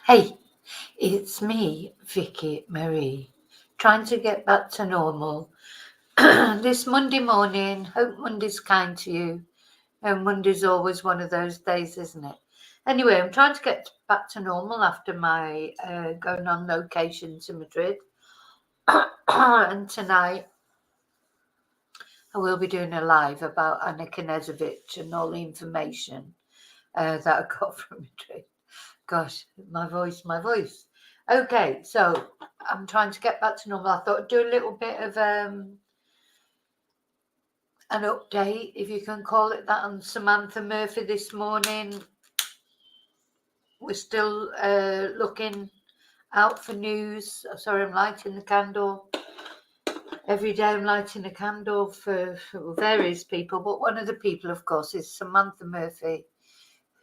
Hey, it's me, Vicki Marie, trying to get back to normal. This Monday morning, hope Monday's kind to you. And Monday's always one of those days, isn't it? Anyway, I'm trying to get back to normal after my going on location to Madrid. And tonight I will be doing a live about Anna Knezovic and all the information that I got from Madrid. Gosh, my voice. Okay, so I'm trying to get back to normal. I thought I'd do a little bit of an update, if you can call it that, on Samantha Murphy this morning. We're still looking out for news. Sorry, I'm lighting the candle. Every day I'm lighting a candle for various people, but one of the people, of course, is Samantha Murphy,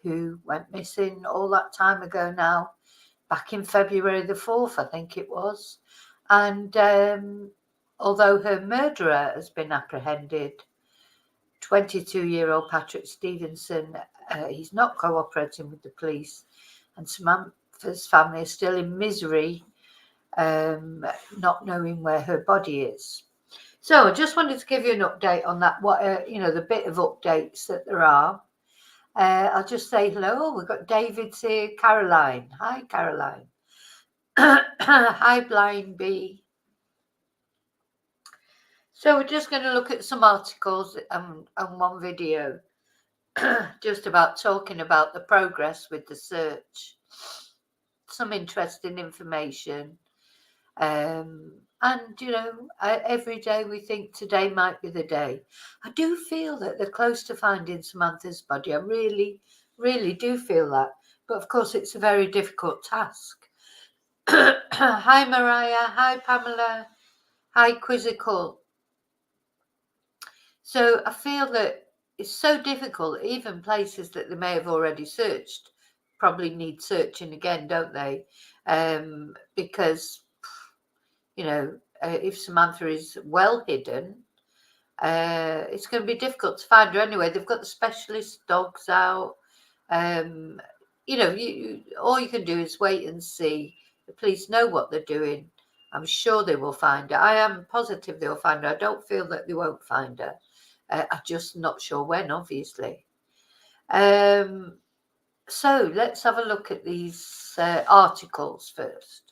who went missing all that time ago now. Back in February the 4th, I think it was. And although her murderer has been apprehended, 22-year-old Patrick Stevenson, he's not cooperating with the police. And Samantha's family is still in misery, not knowing where her body is. So I just wanted to give you an update on that, the bit of updates that there are. I'll just say hello. We've got David's here. Caroline. Hi, Caroline. Hi, Blind Bee. So we're just going to look at some articles and one video just about talking about the progress with the search. Some interesting information. And, every day we think today might be the day. I do feel that they're close to finding Samantha's body. I really, really do feel that. But, of course, it's a very difficult task. Hi, Mariah. Hi, Pamela. Hi, Quizzical. So I feel that it's so difficult. Even places that they may have already searched probably need searching again, don't they? Because, if Samantha is well hidden, it's going to be difficult to find her anyway. They've got the specialist dogs out. All you can do is wait and see. The police know what they're doing. I'm sure they will find her. I am positive they will find her. I don't feel that they won't find her. I'm just not sure when, obviously. So let's have a look at these articles first.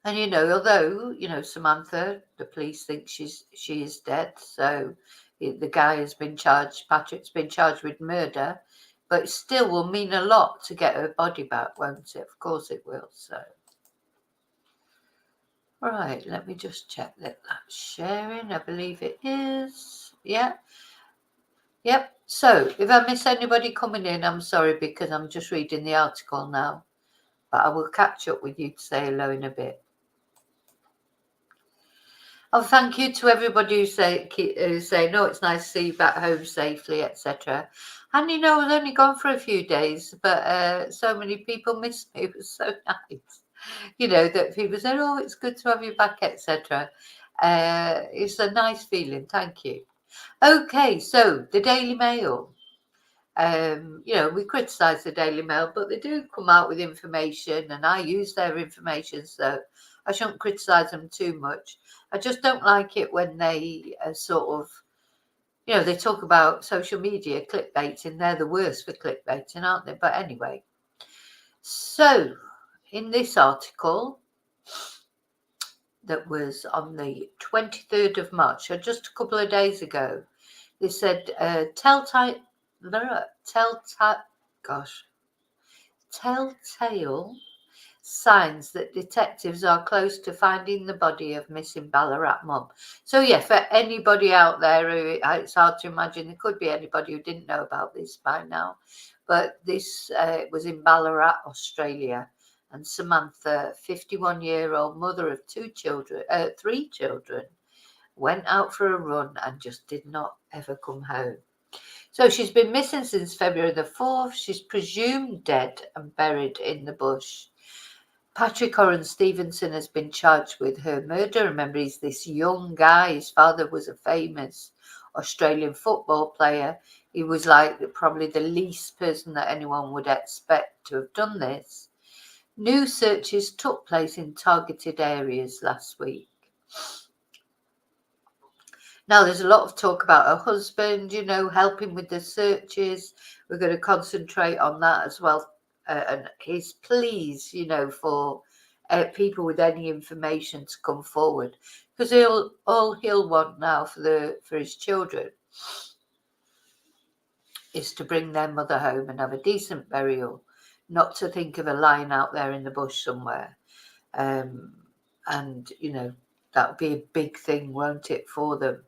And although Samantha, the police think she is dead, so the guy has been charged. Patrick's been charged with murder, but it still will mean a lot to get her body back, won't it? Of course it will. So. Right, let me just check that that's sharing. I believe it is. Yeah. Yep. So if I miss anybody coming in, I'm sorry, because I'm just reading the article now. But I will catch up with you to say hello in a bit. Oh, thank you to everybody who say, no, it's nice to see you back home safely, etc. And I was only gone for a few days, but so many people missed me. It was so nice. That people said, oh, it's good to have you back, etc. It's a nice feeling. Thank you. Okay, so the Daily Mail. We criticise the Daily Mail, but they do come out with information, and I use their information, so I shouldn't criticise them too much. I just don't like it when they they talk about social media clickbaiting. They're the worst for clickbaiting, aren't they? But anyway, so in this article that was on the 23rd of March, so just a couple of days ago, they said telltale signs that detectives are close to finding the body of missing Ballarat mum. So yeah, for anybody out there who, it's hard to imagine there could be anybody who didn't know about this by now, but this was in Ballarat, Australia, and Samantha, 51-year-old mother of three children, went out for a run and just did not ever come home. So she's been missing since February the 4th. She's presumed dead and buried in the bush. Patrick Oren Stevenson has been charged with her murder. Remember, he's this young guy. His father was a famous Australian football player. He was like probably the least person that anyone would expect to have done this. New searches took place in targeted areas last week. Now, there's a lot of talk about her husband, helping with the searches. We're going to concentrate on that as well. And his pleas, for people with any information to come forward. Because all he'll want now for his children is to bring their mother home and have a decent burial, not to think of her lying out there in the bush somewhere. And, that would be a big thing, won't it, for them?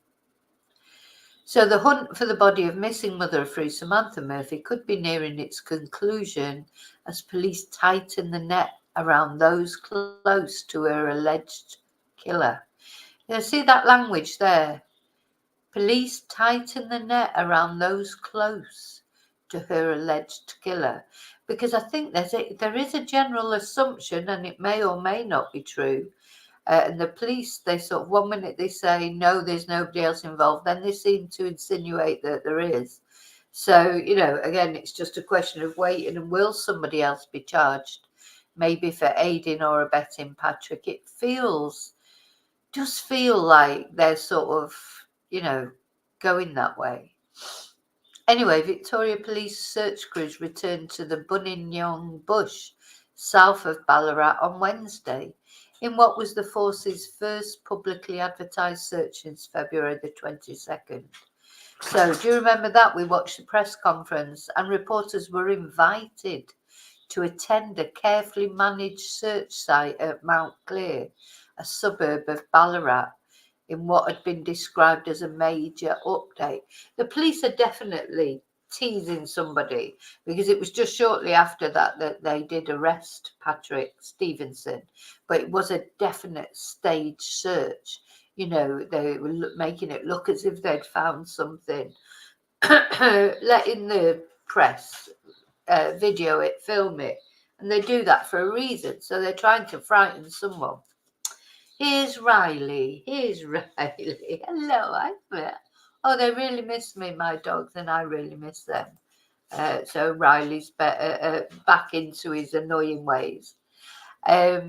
So the hunt for the body of missing mother of three Samantha Murphy could be nearing its conclusion as police tighten the net around those close to her alleged killer. You see that language there? Police tighten the net around those close to her alleged killer. Because I think there is a general assumption, and it may or may not be true, and the police, they sort of, one minute they say, no, there's nobody else involved. Then they seem to insinuate that there is. So, again, it's just a question of waiting. And will somebody else be charged? Maybe for aiding or abetting Patrick. It does feel like they're sort of, going that way. Anyway, Victoria Police search crews returned to the Buninyong bush south of Ballarat on Wednesday, in what was the force's first publicly advertised search since February the 22nd. So, do you remember that? We watched the press conference and reporters were invited to attend a carefully managed search site at Mount Clear, a suburb of Ballarat, in what had been described as a major update. The police are definitely teasing somebody, because it was just shortly after that they did arrest Patrick Stevenson, but it was a definite stage search. They were making it look as if they'd found something, letting the press video it, film it, and they do that for a reason. So they're trying to frighten someone. Here's Riley. Hello, oh, they really miss me, my dogs, and I really miss them. So Riley's back into his annoying ways. So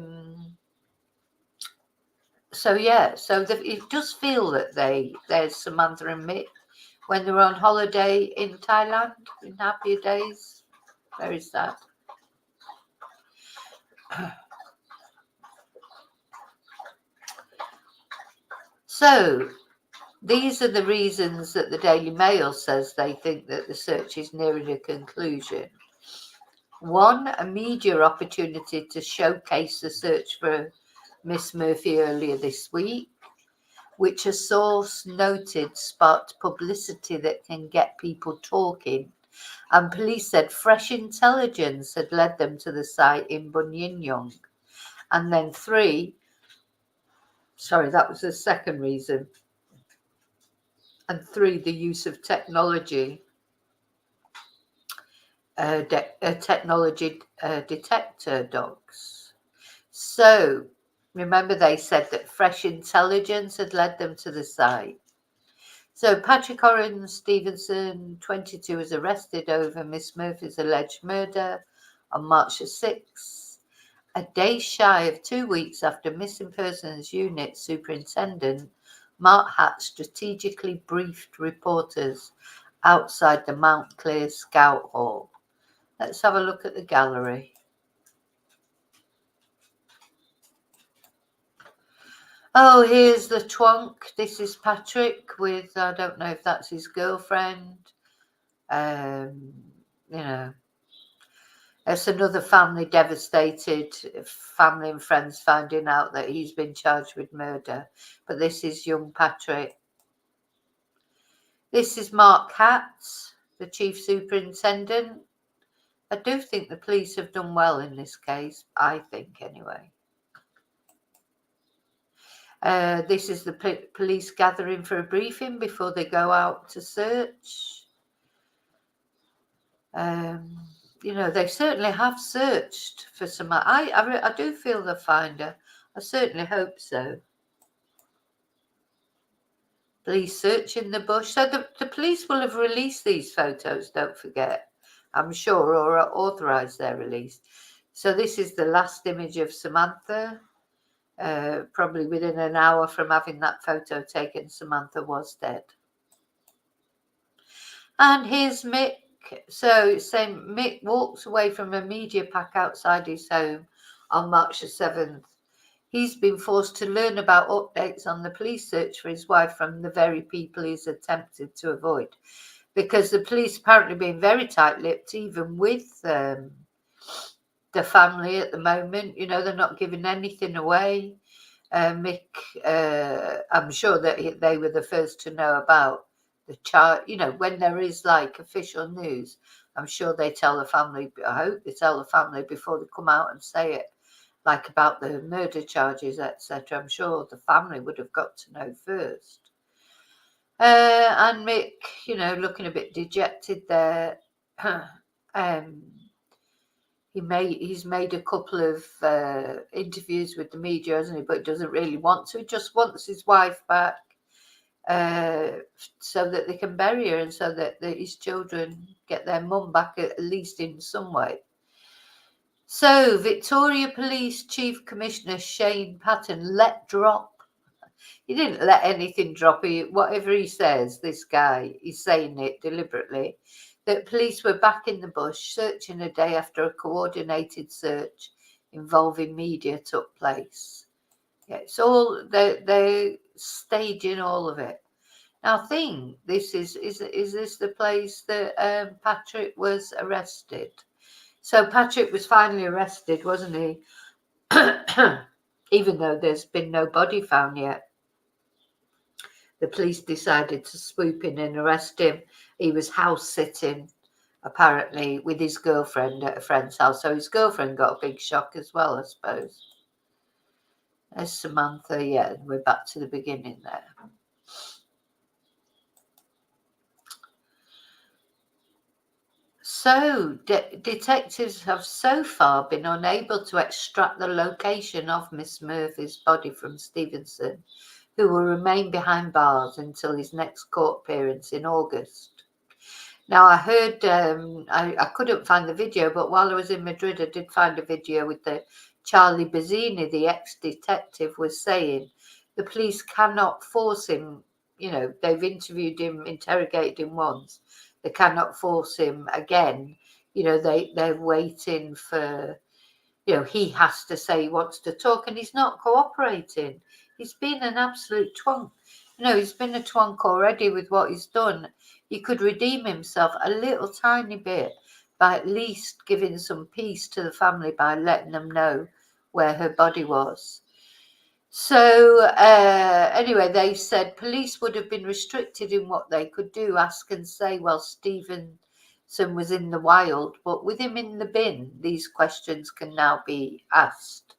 it does feel that there's Samantha and Mick when they were on holiday in Thailand in happier days. Very sad. So these are the reasons that the Daily Mail says they think that the search is nearing a conclusion. One, a media opportunity to showcase the search for Miss Murphy earlier this week, which a source noted sparked publicity that can get people talking. And police said fresh intelligence had led them to the site in Buninyong. And then that was the second reason. And three, the use of technology, detector dogs. So, remember they said that fresh intelligence had led them to the site. So, Patrick Oren Stevenson, 22, was arrested over Miss Murphy's alleged murder on March the 6th, a day shy of 2 weeks after Missing Persons Unit Superintendent Mark Hatt strategically briefed reporters outside the Mount Clear Scout Hall. Let's have a look at the gallery. Oh, here's the twonk. This is Patrick with, I don't know if that's his girlfriend. It's another family devastated, family and friends finding out that he's been charged with murder. But this is young Patrick. This is Mark Hatz, the chief superintendent. I do think the police have done well in this case, I think anyway. This is the police gathering for a briefing before they go out to search. They certainly have searched for some. I do feel they'll find her. I certainly hope so. Police searching the bush. So the police will have released these photos, don't forget, I'm sure, or authorised their release. So this is the last image of Samantha. Probably within an hour from having that photo taken, Samantha was dead. And here's Mick. So it's saying Mick walks away from a media pack outside his home on March the 7th. He's been forced to learn about updates on the police search for his wife from the very people he's attempted to avoid. Because the police apparently being very tight-lipped, even with the family at the moment. You know, they're not giving anything away. Mick, I'm sure that they were the first to know about the child. You know, when there is like official news, I'm sure they tell the family. I hope they tell the family before they come out and say it, like about the murder charges, etc. I'm sure the family would have got to know first. And Mick, you know, looking a bit dejected there. He's made a couple of interviews with the media, hasn't he? But he doesn't really want to. He just wants his wife back, so that they can bury her, and so that his children get their mum back at least in some way. So Victoria Police Chief Commissioner Shane Patton let drop. He didn't let anything drop. Whatever he says, this guy, he's saying it deliberately, that police were back in the bush searching a day after a coordinated search involving media took place. Yeah, it's all, they're staging all of it. Now, I think is this the place that Patrick was arrested? So Patrick was finally arrested, wasn't he? Even though there's been no body found yet. The police decided to swoop in and arrest him. He was house sitting, apparently, with his girlfriend at a friend's house. So his girlfriend got a big shock as well, I suppose. There's Samantha. Yeah, we're back to the beginning there. So, detectives have so far been unable to extract the location of Miss Murphy's body from Stevenson, who will remain behind bars until his next court appearance in August. Now, I heard, I couldn't find the video, but while I was in Madrid, I did find a video with the Charlie Bazzini, the ex-detective, was saying the police cannot force him. You know, they've interviewed him, interrogated him once. They cannot force him again. You know, they're waiting for, you know, he has to say he wants to talk, and he's not cooperating. He's been an absolute twonk. You know, he's been a twonk already with what he's done. He could redeem himself a little tiny bit by at least giving some peace to the family by letting them know where her body was. So anyway, they said police would have been restricted in what they could do, ask and say while Stevenson was in the wild, but with him in the bin, these questions can now be asked.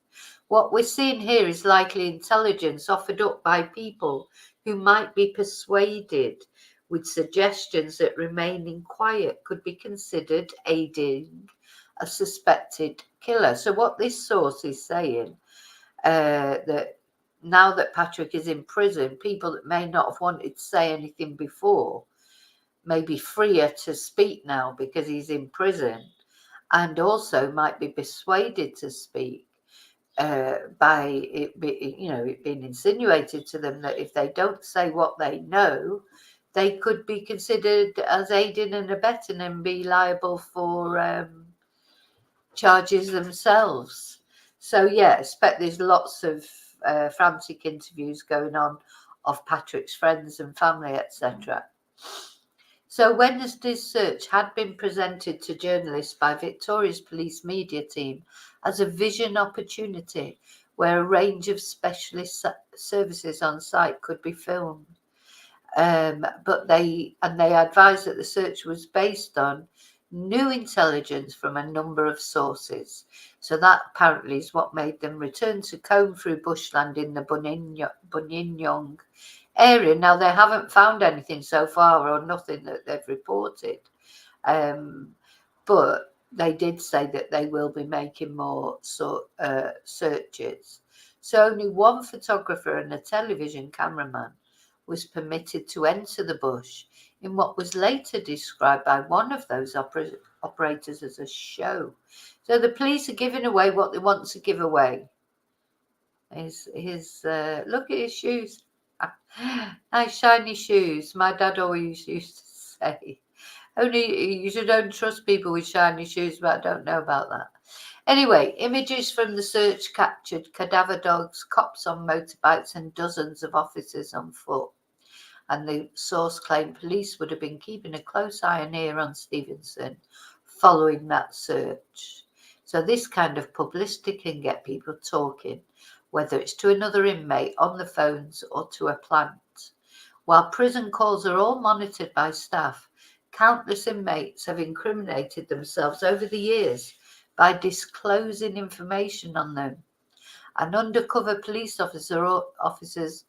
What we're seeing here is likely intelligence offered up by people who might be persuaded with suggestions that remaining quiet could be considered aiding a suspected killer. So what this source is saying, that now that Patrick is in prison, people that may not have wanted to say anything before may be freer to speak now because he's in prison, and also might be persuaded to speak by it being insinuated to them that if they don't say what they know, they could be considered as aiding and abetting and be liable for charges themselves. So yeah, I expect there's lots of frantic interviews going on of Patrick's friends and family, etc. So Wednesday's search had been presented to journalists by Victoria's police media team as a vision opportunity where a range of specialist services on site could be filmed. But they advised that the search was based on new intelligence from a number of sources. So that apparently is what made them return to comb through bushland in the Buninyong area. Now, they haven't found anything so far, or nothing that they've reported. But they did say that they will be making more searches. So only one photographer and a television cameraman was permitted to enter the bush in what was later described by one of those operators as a show. So the police are giving away what they want to give away. Look at his shoes. Nice shiny shoes. My dad always used to say, only you should only trust people with shiny shoes, but I don't know about that. Anyway, images from the search captured cadaver dogs, cops on motorbikes, and dozens of officers on foot. And the source claimed police would have been keeping a close eye and ear on Stevenson following that search. So this kind of publicity can get people talking, whether it's to another inmate on the phones or to a plant. While prison calls are all monitored by staff, countless inmates have incriminated themselves over the years by disclosing information on them. And undercover police officers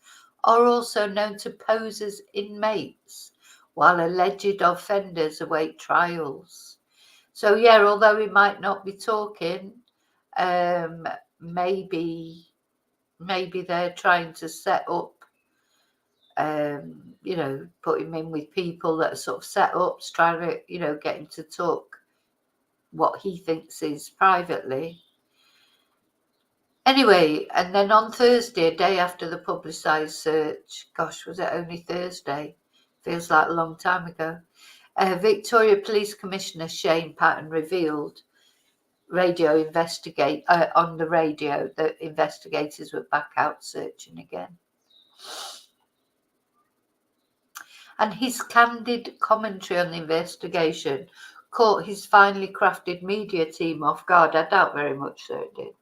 are also known to pose as inmates, while alleged offenders await trials. So yeah, although we might not be talking, maybe they're trying to set up, put him in with people that are sort of set up, trying to, get him to talk what he thinks is privately. Anyway, and then on Thursday, a day after the publicised search, gosh, was it only Thursday? Feels like a long time ago. Victoria Police Commissioner Shane Patton revealed on the radio that investigators were back out searching again. And his candid commentary on the investigation caught his finely crafted media team off guard. I doubt very much so it did.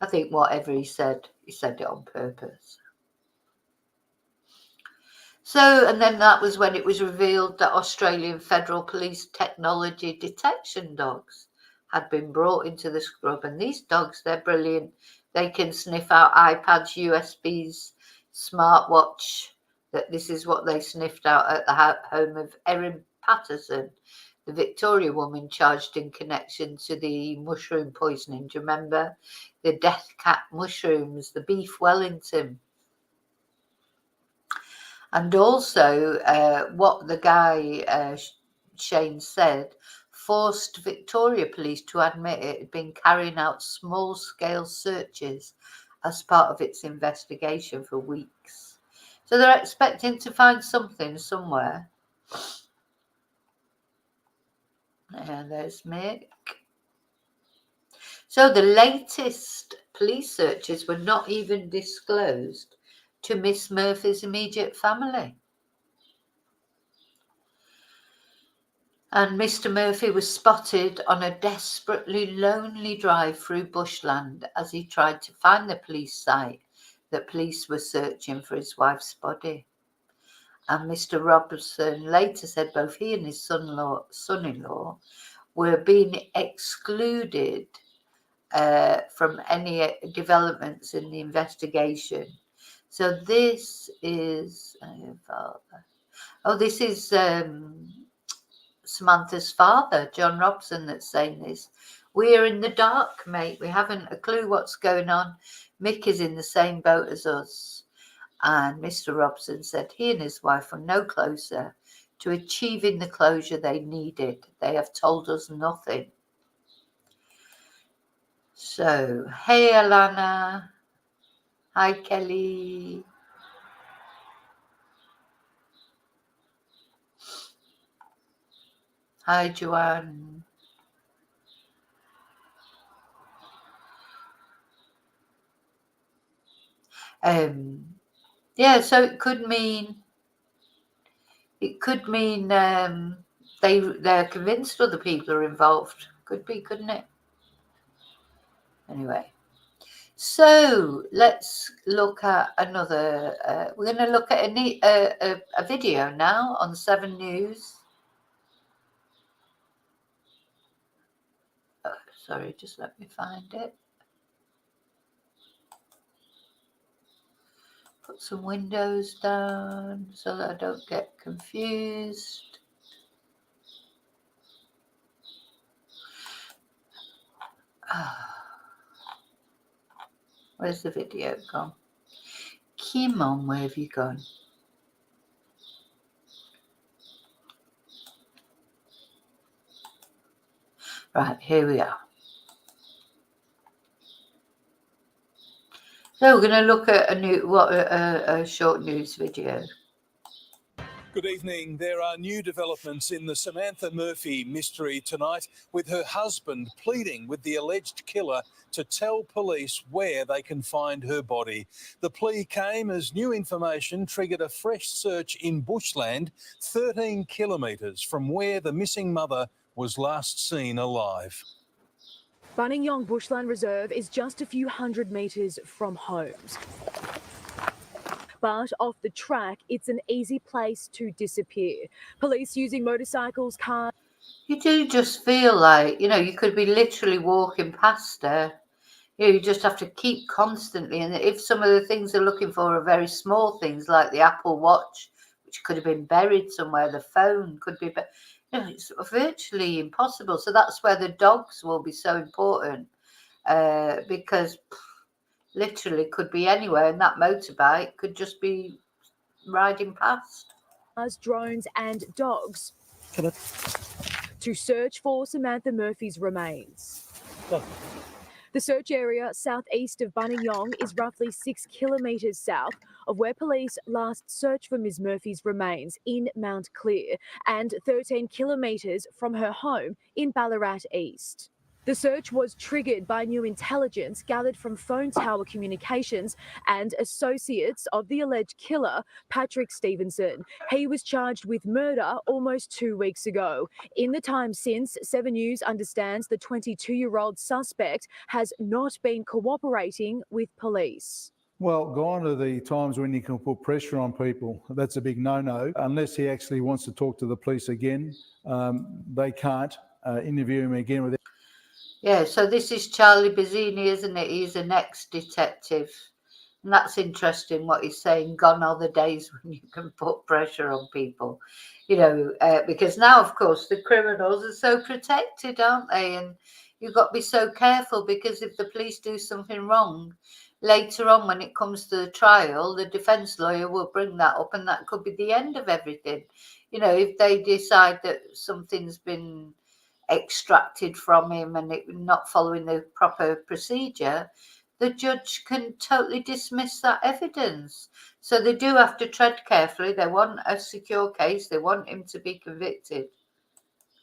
I think whatever he said it on purpose. So, and then that was when it was revealed that Australian Federal Police technology detection dogs had been brought into the scrub. And these dogs, they're brilliant. They can sniff out iPads, USBs, smartwatch. This is what they sniffed out at the home of Erin Patterson, the Victoria woman charged in connection to the mushroom poisoning. Do you remember the death cat mushrooms, the beef Wellington? And also, what the guy, Shane, said, forced Victoria Police to admit it had been carrying out small-scale searches as part of its investigation for weeks. So they're expecting to find something somewhere. And there's Mick. So the latest police searches were not even disclosed to Miss Murphy's immediate family. And Mr. Murphy was spotted on a desperately lonely drive through bushland as he tried to find the police site that police were searching for his wife's body. And Mr. Robson later said both he and his son-in-law were being excluded from any developments in the investigation. So this is Samantha's father, John Robson, that's saying this. We're in the dark, mate. We haven't a clue what's going on. Mick is in the same boat as us. And Mr. Robson said he and his wife were no closer to achieving the closure they needed. They have told us nothing. So, hey, Alana. Hi, Kelly. Hi, Joanne. Yeah, so it could mean they're convinced other people are involved. Could be, couldn't it? Anyway, so let's look at another. We're going to look at a video now on 7 News. Oh, sorry, just let me find it. Put some windows down so that I don't get confused. Where's the video gone? Come on, where have you gone? Right, here we are. So we're going to look at a short news video. Good evening. There are new developments in the Samantha Murphy mystery tonight, with her husband pleading with the alleged killer to tell police where they can find her body. The plea came as new information triggered a fresh search in bushland 13 kilometres from where the missing mother was last seen alive. Buninyong Bushland Reserve is just a few hundred metres from homes. But off the track, it's an easy place to disappear. Police using motorcycles, cars. You do just feel like, you could be literally walking past her. You just have to keep constantly. And if some of the things they're looking for are very small things, like the Apple Watch, which could have been buried somewhere, the phone could be, it's virtually impossible. So that's where the dogs will be so important, because literally could be anywhere, and that motorbike could just be riding past. Drones and dogs to search for Samantha Murphy's remains. The search area southeast of Buninyong is roughly 6 kilometres south of where police last searched for Ms Murphy's remains in Mount Clear, and 13 kilometres from her home in Ballarat East. The search was triggered by new intelligence gathered from phone tower communications and associates of the alleged killer, Patrick Stevenson. He was charged with murder almost 2 weeks ago. In the time since, 7 News understands the 22-year-old suspect has not been cooperating with police. Well, gone are the times when you can put pressure on people. That's a big no-no. Unless he actually wants to talk to the police again, they can't interview him again with. Yeah, so this is Charlie Bazzini, isn't it? He's an ex-detective. And that's interesting what he's saying. Gone are the days when you can put pressure on people, because now, of course, the criminals are so protected, aren't they? And you've got to be so careful, because if the police do something wrong, later on when it comes to the trial, the defence lawyer will bring that up, and that could be the end of everything. If they decide that something's been extracted from him and it not following the proper procedure, the judge can totally dismiss that evidence. So they do have to tread carefully. They want a secure case. They want him to be convicted.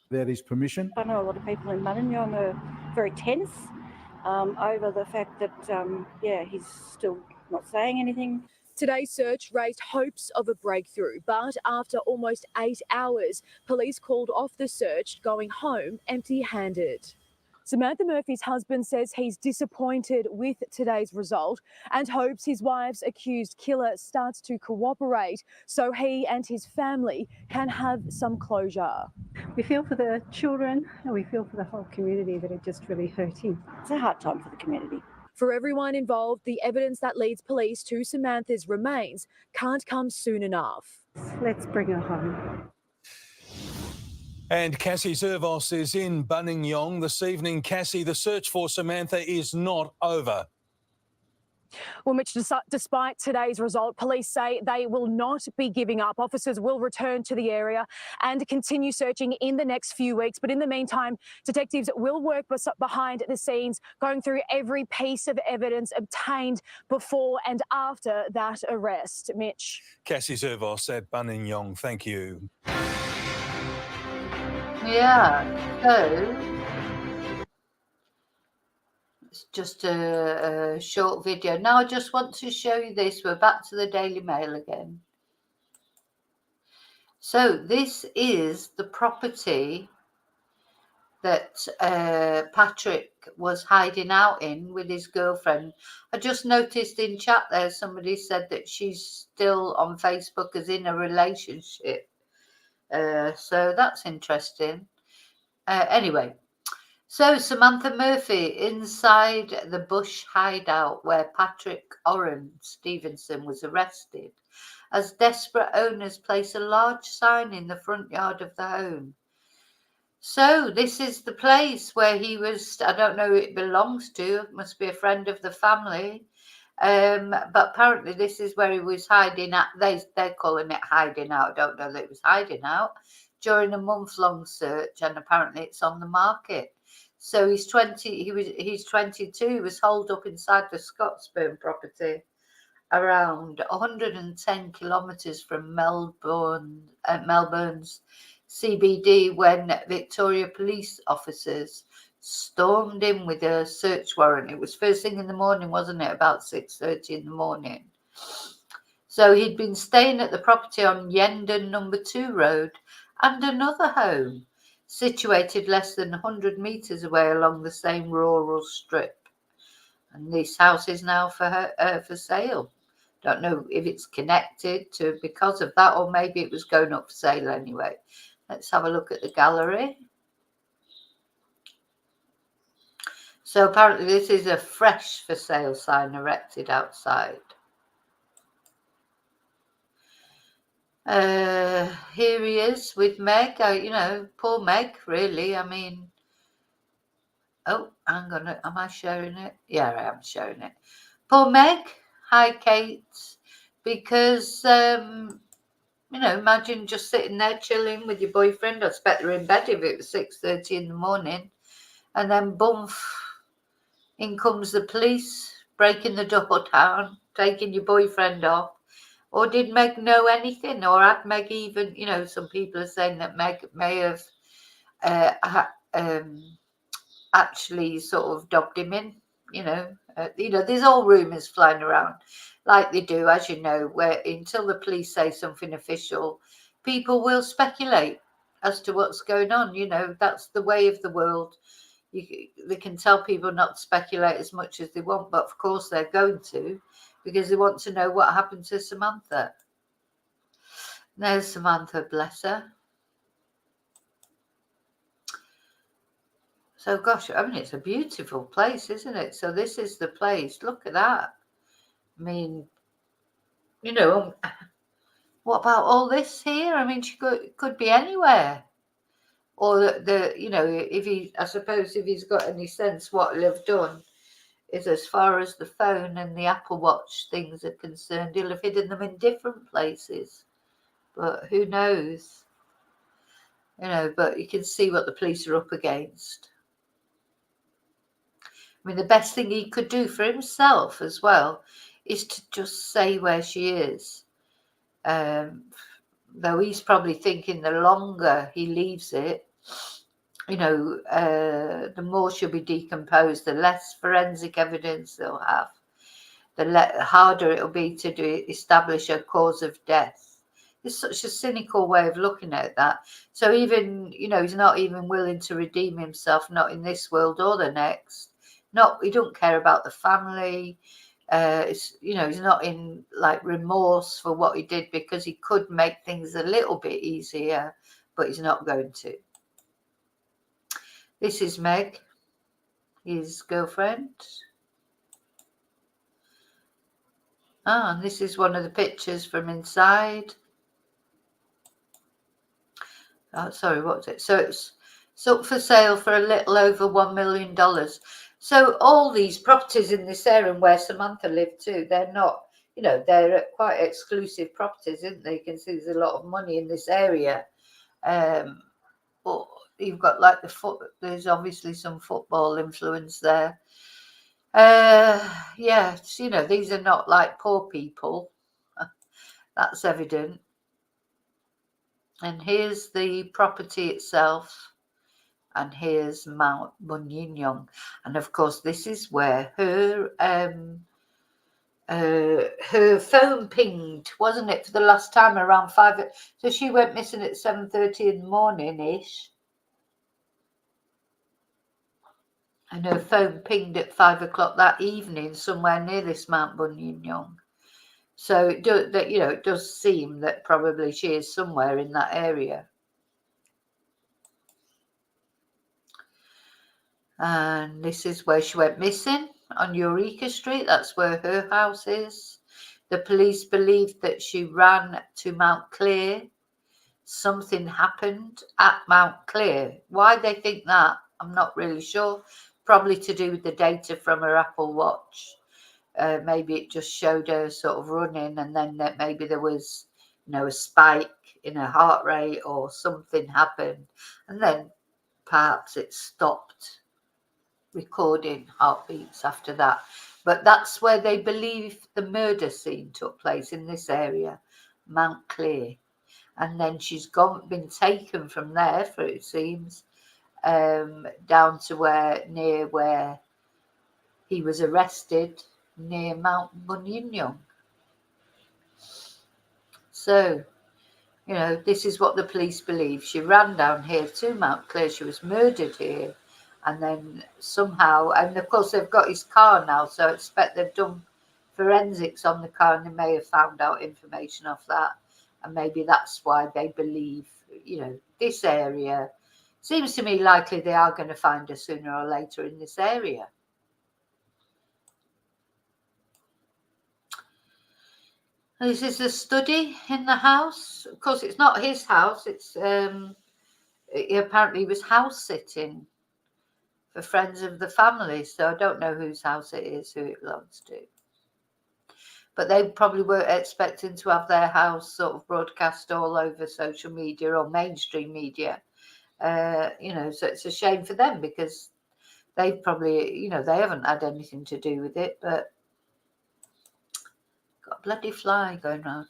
Without his permission. I know a lot of people in Buninyong are very tense over the fact that, he's still not saying anything. Today's search raised hopes of a breakthrough, but after almost 8 hours, police called off the search, going home empty-handed. Samantha Murphy's husband says he's disappointed with today's result and hopes his wife's accused killer starts to cooperate so he and his family can have some closure. We feel for the children and we feel for the whole community that it just really hurt him. It's a hard time for the community. For everyone involved, the evidence that leads police to Samantha's remains can't come soon enough. Let's bring her home. And Cassie Zervos is in Buninyong this evening. Cassie, the search for Samantha is not over. Well, Mitch, despite today's result, police say they will not be giving up. Officers will return to the area and continue searching in the next few weeks. But in the meantime, detectives will work behind the scenes, going through every piece of evidence obtained before and after that arrest. Mitch. Cassie Zervos at Buninyong, thank you. Yeah, so it's just a short video. Now I just want to show you this. We're back to the Daily Mail again. So this is the property that Patrick was hiding out in with his girlfriend. I just noticed in chat there somebody said that she's still on Facebook as in a relationship. So that's interesting. Anyway, so Samantha Murphy inside the bush hideout where Patrick Oren Stevenson was arrested, as desperate owners place a large sign in the front yard of the home. So this is the place where he was. I don't know who it belongs to. It must be a friend of the family. But apparently this is where he was hiding at. They're calling it hiding out. I don't know that it was hiding out during a month-long search, and apparently it's on the market. So he's 20. He's 22. He was holed up inside the Scottsburn property, around 110 kilometres from Melbourne's CBD, when Victoria police officers stormed in with a search warrant. It was first thing in the morning, wasn't it? About 6:30 in the morning. So he'd been staying at the property on Yendon number 2 road and another home situated less than 100 metres away along the same rural strip. And this house is now for sale. Don't know if it's connected to because of that, or maybe it was going up for sale anyway. Let's have a look at the gallery. So apparently this is a fresh for sale sign erected outside. Here he is with Meg. You know, poor Meg, really. I mean, oh, hang on. Am I sharing it? Yeah, I am sharing it. Poor Meg. Hi, Kate. Because, you know, imagine just sitting there chilling with your boyfriend. I expect they're in bed if it was 6:30 in the morning. And then, boom, in comes the police, breaking the door down, taking your boyfriend off. Or did Meg know anything? Or had Meg even, you know, some people are saying that Meg may have actually sort of dobbed him in, you know. There's all rumours flying around, like they do, as you know, where until the police say something official, people will speculate as to what's going on. You know, that's the way of the world. They can tell people not to speculate as much as they want, but of course they're going to, because they want to know what happened to Samantha. There's Samantha, bless her. So, gosh, I mean, it's a beautiful place, isn't it? So this is the place. Look at that. I mean, you know, what about all this here? I mean, she could be anywhere. Or you know, I suppose if he's got any sense, what he'll have done is, as far as the phone and the Apple Watch things are concerned, he'll have hidden them in different places. But who knows? You know, but you can see what the police are up against. I mean, the best thing he could do for himself as well is to just say where she is. Though he's probably thinking the longer he leaves it, you know, the more she'll be decomposed, the less forensic evidence they'll have, the harder it'll be to establish a cause of death. It's such a cynical way of looking at that. So even, you know, he's not even willing to redeem himself, not in this world or the next. He don't care about the family. You know, he's not in like remorse for what he did, because he could make things a little bit easier, but he's not going to. This is Meg, his girlfriend. And this is one of the pictures from inside. Oh, sorry, what was it? So it's up for sale for a little over $1 million. So all these properties in this area where Samantha lived too, they're not, you know, they're quite exclusive properties, isn't they? You can see there's a lot of money in this area. But you've got like there's obviously some football influence there. Yeah, you know, these are not like poor people. That's evident. And here's the property itself. And here's Mount Buninyong. And of course, this is where her phone pinged, wasn't it, for the last time around 5. So she went missing at 7:30 in the morning-ish. And her phone pinged at 5 o'clock that evening, somewhere near this Mount Buninyong. So it does seem that probably she is somewhere in that area. And this is where she went missing, on Eureka Street. That's where her house is. The police believe that she ran to Mount Clear. Something happened at Mount Clear. Why they think that, I'm not really sure. Probably to do with the data from her Apple Watch. maybe it just showed her sort of running, and then maybe there was, a spike in her heart rate or something happened, and then perhaps it stopped recording heartbeats after that. But that's where they believe the murder scene took place, in this area, Mount Clear. And then she's been taken from there, for it seems, down to near where he was arrested, near Mount Bunyinyong. So, this is what the police believe. She ran down here to Mount Clear. She was murdered here. And then somehow, and of course they've got his car now, so I expect they've done forensics on the car and they may have found out information off that. And maybe that's why they believe, this area. Seems to me likely they are going to find her sooner or later in this area. This is a study in the house. Of course, it's not his house. It's apparently he was house sitting for friends of the family. So I don't know whose house it is, who it belongs to. But they probably weren't expecting to have their house sort of broadcast all over social media or mainstream media. So it's a shame for them, because they've probably, they haven't had anything to do with it, but got a bloody fly going around.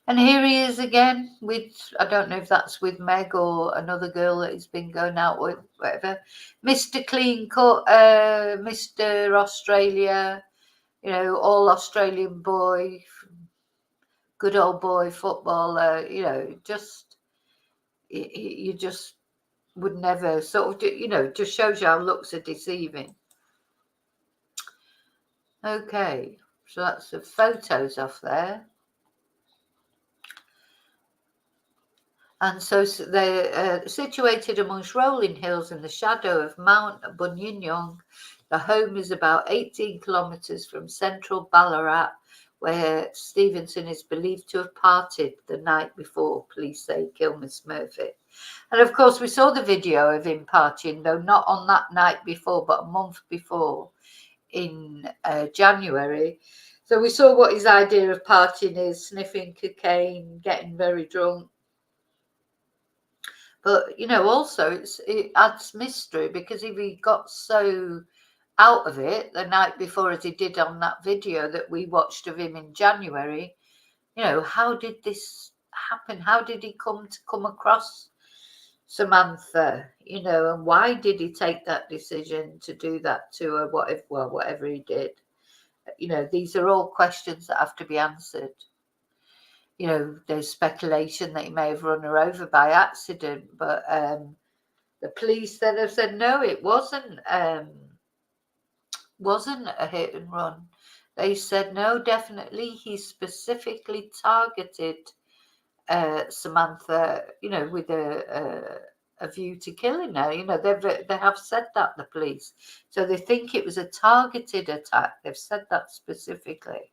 And here he is again with, I don't know if that's with Meg or another girl that he's been going out with, whatever. Mr. Clean Cut, Mr. Australia, all Australian boy, good old boy footballer, just, you just would never sort of, just shows you how looks are deceiving. Okay, so that's the photos off there. And so they're situated amongst rolling hills in the shadow of Mount Bunyinyong. The home is about 18 kilometres from central Ballarat, where Stevenson is believed to have parted the night before police say killed Miss Murphy. And of course, we saw the video of him partying, though not on that night before, but a month before in January. So we saw what his idea of partying is: sniffing cocaine, getting very drunk. But, also it adds mystery, because if he got so out of it the night before, as he did on that video that we watched of him in January, how did this happen? How did he come across Samantha, and why did he take that decision to do that to her, whatever he did? These are all questions that have to be answered. There's speculation that he may have run her over by accident, but the police then have said no, it wasn't a hit and run. They said no, definitely he specifically targeted Samantha, with a view to killing her. They have said that, the police, so they think it was a targeted attack. They've said that specifically.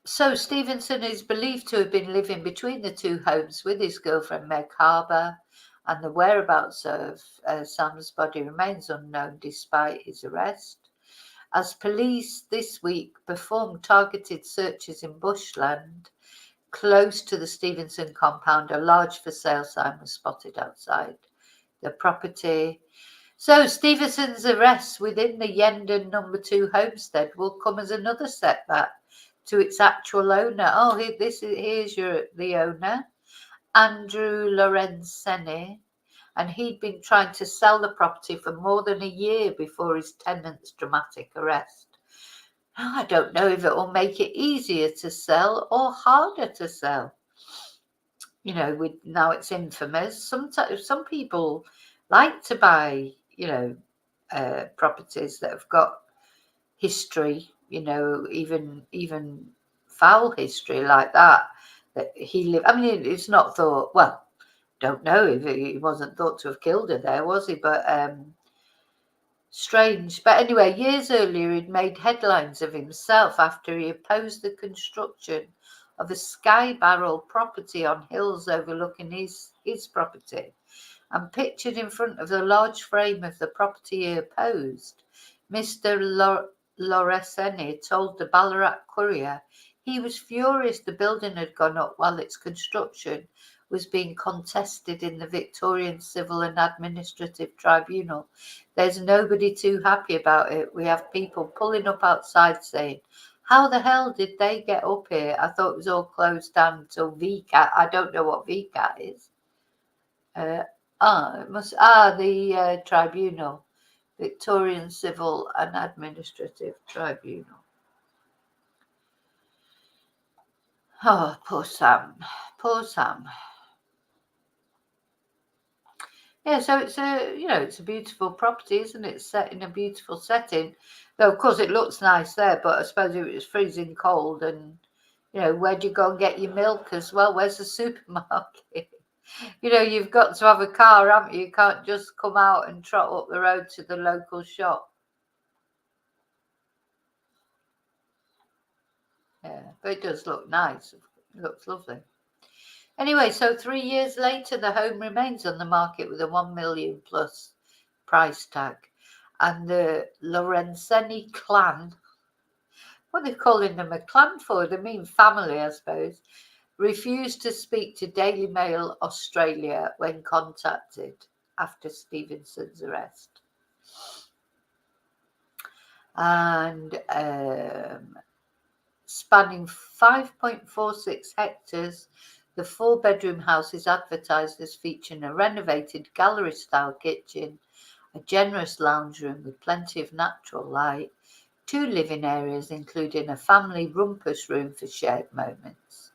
So Stevenson is believed to have been living between the two homes with his girlfriend Meg Harbour, and the whereabouts of Sam's body remains unknown despite his arrest. As police this week performed targeted searches in bushland close to the Stevenson compound, a large for sale sign was spotted outside the property. So Stevenson's arrest within the Yendon No. 2 homestead will come as another setback to its actual owner. Oh, here's the owner, Andrew Lorenzini, and he'd been trying to sell the property for more than a year before his tenant's dramatic arrest. Now, I don't know if it will make it easier to sell or harder to sell. Now it's infamous. Some people like to buy, properties that have got history, even foul history like that he lived. I mean, it's not thought, well, don't know if he wasn't thought to have killed her there, was he? But strange. But anyway, years earlier he'd made headlines of himself after he opposed the construction of a sky barrel property on hills overlooking his property, and pictured in front of the large frame of the property he opposed, Mr. Loreseni told the Ballarat Courier he was furious the building had gone up while its construction was being contested in the Victorian Civil and Administrative Tribunal. There's nobody too happy about it. We have people pulling up outside saying, how the hell did they get up here? I thought it was all closed down until VCAT. I don't know what VCAT is. The tribunal. Victorian Civil and Administrative Tribunal. Oh, poor Sam. Poor Sam. Yeah, so it's a beautiful property, isn't it? Set in a beautiful setting. Though, of course, it looks nice there, but I suppose if it was freezing cold and, where do you go and get your milk as well? Where's the supermarket? You've got to have a car, haven't you? You can't just come out and trot up the road to the local shop. Yeah, but it does look nice. It looks lovely. Anyway, so 3 years later, the home remains on the market with a 1 million plus price tag. And the Lorenzeni clan, what are they calling them a clan for? They mean family, I suppose, refused to speak to Daily Mail Australia when contacted after Stevenson's arrest. And spanning 5.46 hectares, the 4-bedroom house is advertised as featuring a renovated gallery-style kitchen, a generous lounge room with plenty of natural light, 2 living areas including a family rumpus room for shared moments.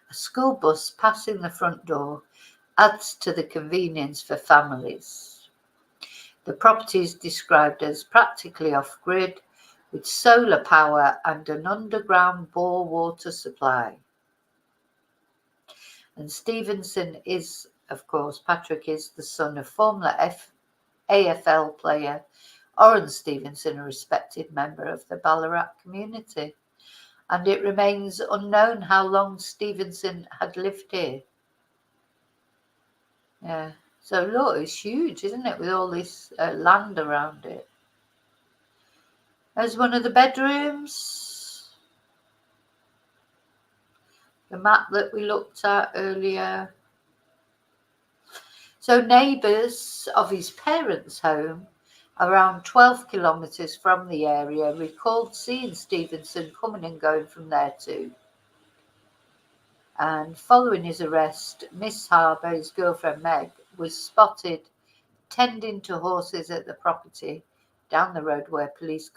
A school bus passing the front door adds to the convenience for families. The property is described as practically off-grid, with solar power and an underground bore water supply. And Stevenson is, of course, Patrick is the son of former AFL player Oren Stevenson, a respected member of the Ballarat community. And it remains unknown how long Stevenson had lived here. Yeah, so look, it's huge, isn't it, with all this land around it. There's one of the bedrooms. The map that we looked at earlier. So neighbours of his parents' home, around 12 kilometres from the area, recalled seeing Stevenson coming and going from there too. And following his arrest, Miss Harbour, his girlfriend Meg, was spotted tending to horses at the property down the road where police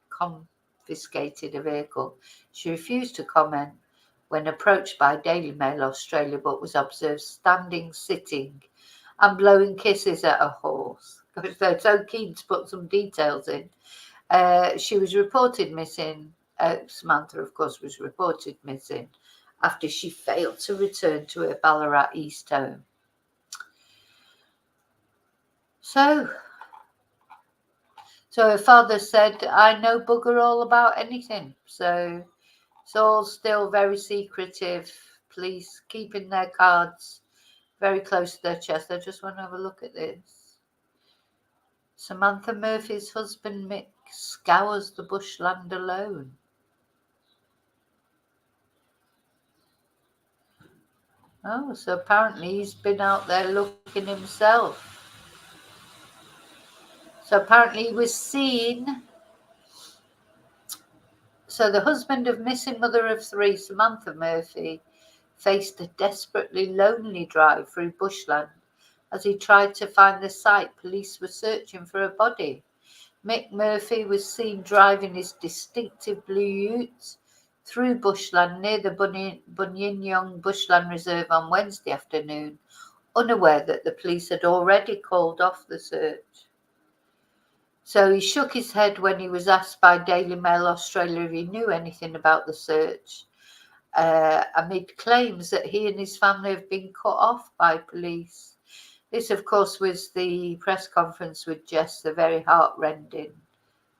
confiscated a vehicle. She refused to comment when approached by Daily Mail Australia, but was observed standing, sitting and blowing kisses at a horse. Because they're so keen to put some details in. She was reported missing. Samantha, of course, was reported missing after she failed to return to her Ballarat East home. So her father said, I know bugger all about anything. So it's all still very secretive. Police keeping their cards very close to their chest. I just want to have a look at this. Samantha Murphy's husband, Mick, scours the bushland alone. Oh, so apparently he's been out there looking himself. So apparently he was seen. So the husband of missing mother of 3, Samantha Murphy, faced a desperately lonely drive through bushland as he tried to find the site police were searching for a body. Mick Murphy was seen driving his distinctive blue ute through bushland near the Bunyinyong Bushland Reserve on Wednesday afternoon, unaware that the police had already called off the search. So he shook his head when he was asked by Daily Mail Australia if he knew anything about the search, amid claims that he and his family have been cut off by police. This, of course, was the press conference with Jess, the very heart-rending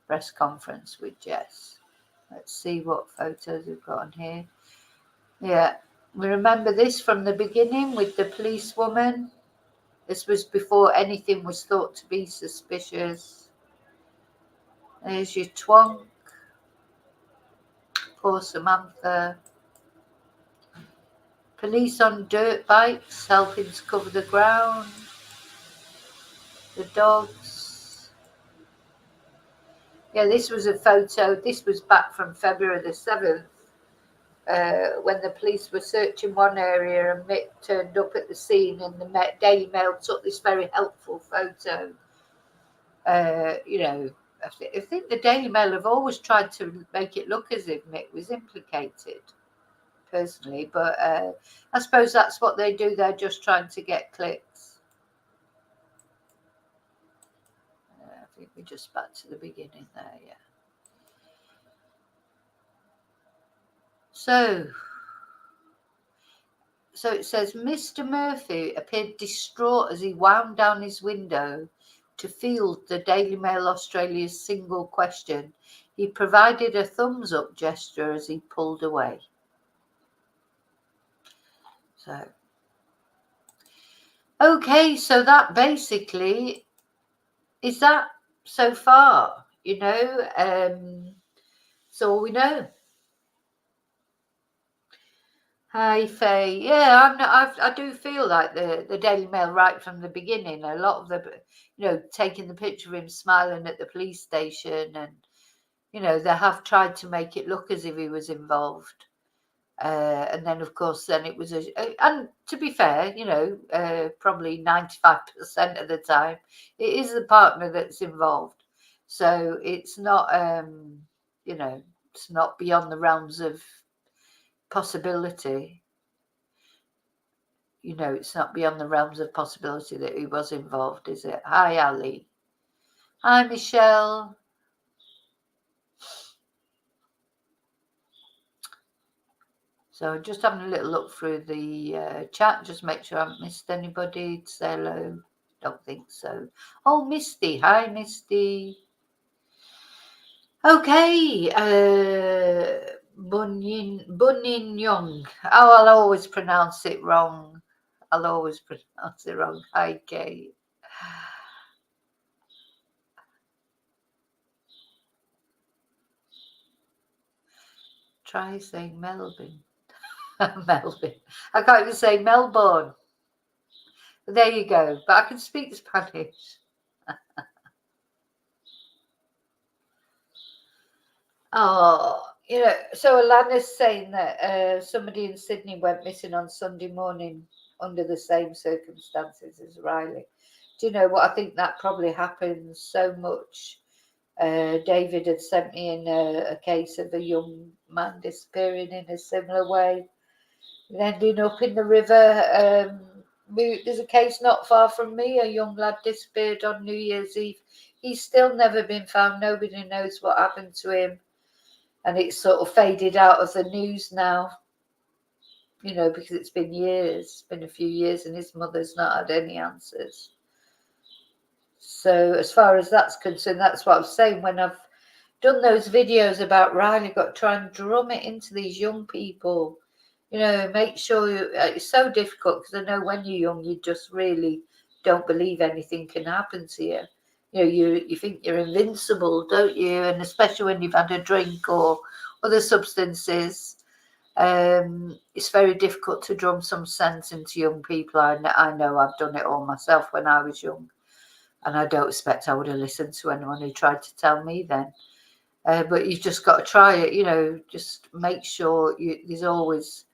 press conference with Jess. Let's see what photos we've got on here. Yeah, we remember this from the beginning with the policewoman. This was before anything was thought to be suspicious. There's your twonk. Poor Samantha. Police on dirt bikes helping to cover the ground. The dogs. Yeah, this was a photo. This was back from February the 7th. When the police were searching one area and Mick turned up at the scene, and the Daily Mail took this very helpful photo. You know, I think the Daily Mail have always tried to make it look as if Mick was implicated, personally, but I suppose that's what they do. They're just trying to get clicks. I think we're just back to the beginning there, yeah. So it says, Mr. Murphy appeared distraught as he wound down his window to field the Daily Mail Australia's single question. He provided a thumbs up gesture as he pulled away. So, okay, so that basically is that so far, you know, that's all we know. Hi, Faye. Yeah, I do feel like the Daily Mail right from the beginning. A lot of the, you know, taking the picture of him smiling at the police station, and you know, they have tried to make it look as if he was involved. And then, of course, then it was and to be fair, you know, probably 95% of the time, it is the partner that's involved. So it's not, you know, it's not beyond the realms of possibility. You know, it's not beyond the realms of possibility that he was involved, is it? Hi, Ali. Hi, Michelle. So just having a little look through the chat, just make sure I haven't missed anybody to say hello. Don't think so. Oh, Misty. Hi, Misty. Okay. Bunin Young. Oh, I'll always pronounce it wrong. I'll always pronounce it wrong. Hi, Kate. Try saying Melbourne. Melbourne. I can't even say Melbourne. But there you go. But I can speak Spanish. Oh, you know, so Alana's saying that somebody in Sydney went missing on Sunday morning under the same circumstances as Riley. Do you know what? I think that probably happens so much. David had sent me in a case of a young man disappearing in a similar way, ending up in the river. There's a case not far from me. A young lad disappeared on New Year's Eve. He's still never been found. Nobody knows what happened to him. And it's sort of faded out of the news now, you know, because it's been years. It's been a few years and his mother's not had any answers. So as far as that's concerned, that's what I was saying. When I've done those videos about Riley, got to try and drum it into these young people. You know, make sure it's so difficult because I know when you're young, you just really don't believe anything can happen to you. You know, you think you're invincible, don't you? And especially when you've had a drink or other substances, it's very difficult to drum some sense into young people. I know I've done it all myself when I was young, and I don't expect I would have listened to anyone who tried to tell me then. But you've just got to try it, you know, just make sure there's always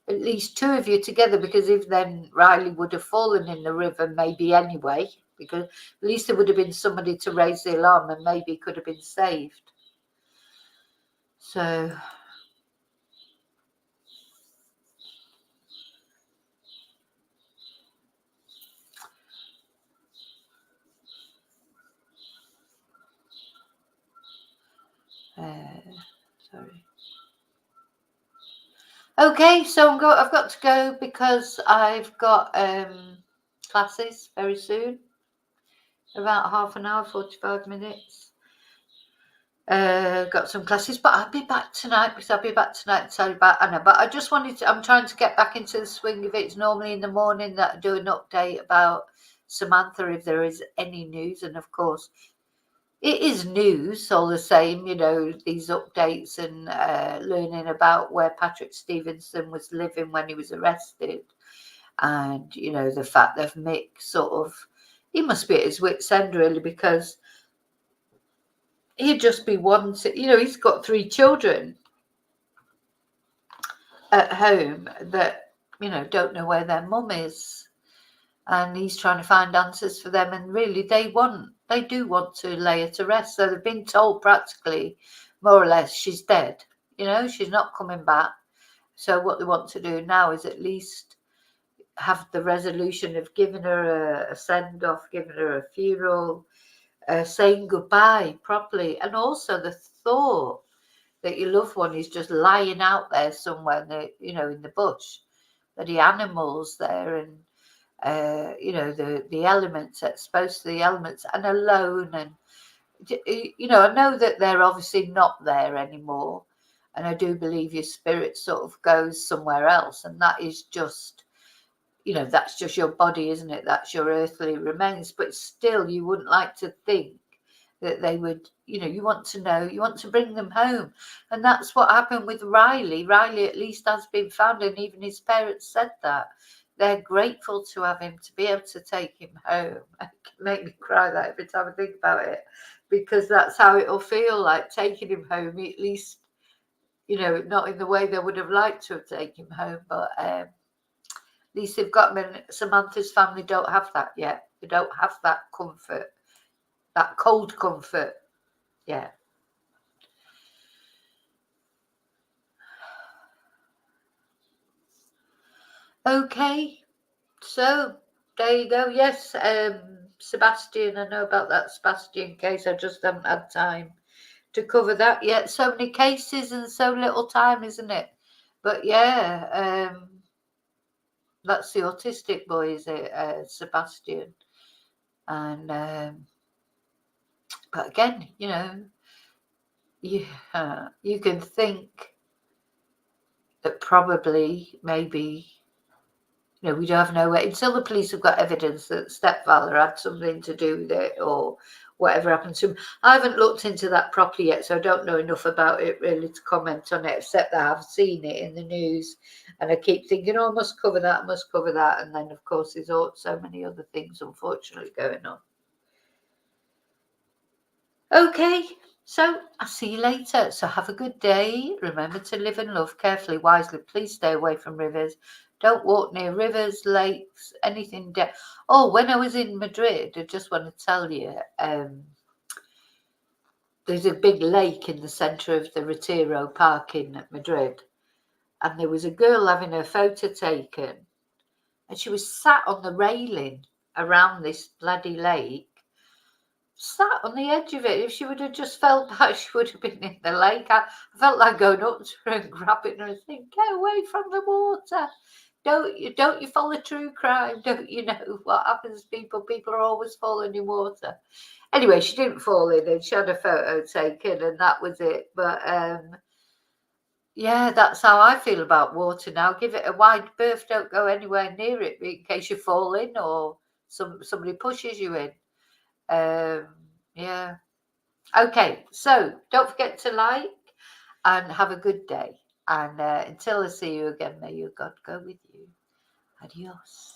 at least two of you together, because if then Riley would have fallen in the river maybe anyway, because at least there would have been somebody to raise the alarm and maybe could have been saved. So sorry. Okay, so I've got to go because I've got classes very soon. About half an hour, 45 minutes. Got some classes, but I'll be back tonight to tell you about Anna. But I just wanted to, I'm trying to get back into the swing of it. It's normally in the morning that I do an update about Samantha if there is any news. And of course, it is news all the same, you know, these updates and learning about where Patrick Stevenson was living when he was arrested. And, you know, the fact that Mick sort of, he must be at his wit's end really, because he'd just be wanting, you know, he's got 3 children at home that, you know, don't know where their mum is. And he's trying to find answers for them. And really, they do want to lay her to rest. So they've been told practically, more or less, she's dead. You know, she's not coming back. So what they want to do now is at least have the resolution of giving her a send-off, giving her a funeral, saying goodbye properly. And also the thought that your loved one is just lying out there somewhere, you know, in the bush, that the animals there and, you know, the elements, exposed to the elements and alone. And, you know, I know that they're obviously not there anymore. And I do believe your spirit sort of goes somewhere else. And that is just, you know, that's just your body, isn't it? That's your earthly remains. But still, you wouldn't like to think that they would, you know, you want to know, you want to bring them home. And that's what happened with Riley. Riley at least has been found, and even his parents said that. They're grateful to have him, to be able to take him home. It can make me cry that every time I think about it, because that's how it'll feel like, taking him home, at least, you know, not in the way they would have liked to have taken him home, but at least they've got him. And Samantha's family don't have that yet. They don't have that comfort, that cold comfort. Yeah. Okay. So there you go. Yes, Sebastian, I know about that Sebastian case. I just haven't had time to cover that yet. So many cases and so little time, isn't it? But yeah, that's the autistic boy, is it, Sebastian? And but again, you know, you can think that probably, maybe, you know, we don't have no way until the police have got evidence that stepfather had something to do with it or whatever happened to him. I haven't looked into that properly yet, so I don't know enough about it really to comment on it, except that I've seen it in the news and I keep thinking, oh, I must cover that, I must cover that. And then, of course, there's so many other things, unfortunately, going on. Okay, so I'll see you later. So have a good day. Remember to live and love carefully, wisely. Please stay away from rivers. Don't walk near rivers, lakes, anything. Oh, when I was in Madrid, I just want to tell you, there's a big lake in the centre of the Retiro Park in Madrid. And there was a girl having her photo taken. And she was sat on the railing around this bloody lake, sat on the edge of it. If she would have just felt back, she would have been in the lake. I felt like going up to her and grabbing her and saying, get away from the water. Don't you follow true crime? Don't you know what happens to people? People are always falling in water. Anyway, she didn't fall in and she had a photo taken and that was it. But yeah, that's how I feel about water now. Give it a wide berth. Don't go anywhere near it in case you fall in or somebody pushes you in. Yeah. Okay, so don't forget to like and have a good day. And until I see you again, may your God go with you. Adios.